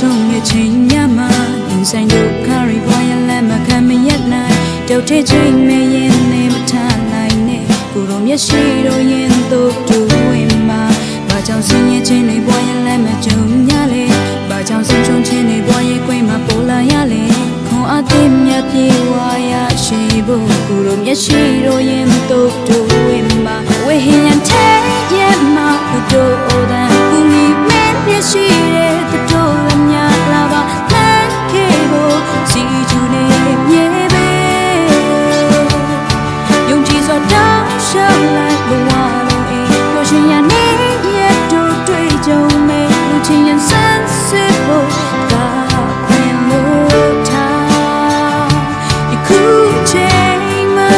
ဆုံးရဲ့ချိန်ညမှာရင်ဆိုင်ဒုက္ခတွေပေါ်ရလမ်းမခံမရနိုင်တောက်တဲ့ချိန်မဲ့ရင်နဲ့မထားနိုင်နဲ့ကိုယ်တော်မျက်ရှိတော်ရင်တို့တူဝင်မှာဘာကြောင့်ဆင်းရဲခြင်းတွေပေါ်ရလမ်းမကြုံရလေဘာကြောင့်ဆုံးရှုံးခြင်းတွေပေါ်ရကွင်းမှာပေါ်လာရလေခွန်အားသစ်မြတ်ပြေဝါရရှိဖို့ကိုယ်တော်မျက်ရှိတော်ရင်တို့တူဝင်မှာဝေဟင်ရန်ထဲရမှာကိုတို့အိုးတန်ကူမီမင်းမျက်ရှိတဲ့တို့လည်းများလာပါလက်ခေဖို့စီချူနေမြေပဲယုံကြည်စွာတောင်းရှောက်လိုက်ဘဝလုံးအေးလို့ရှင်ရနေရတို့တွေ့ကြုံမဲ့လူချင်းရန်ဆန်းစစ်ဖို့ကပင်လို့ထားဒီခုချိန်မှာ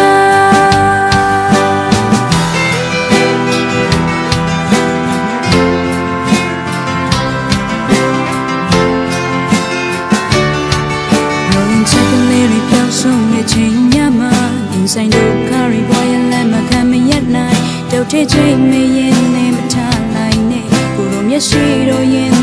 ချိန်ညမှာရင်ဆိုင်ဒုက္ခတွေပေါ်ရလမ်းမခံမရနိုင်တောက်တဲ့ချိန်မရင်နဲ့မထားနိုင်နဲ့ကိုယ်တော်မျက်ရှိတော်ရင်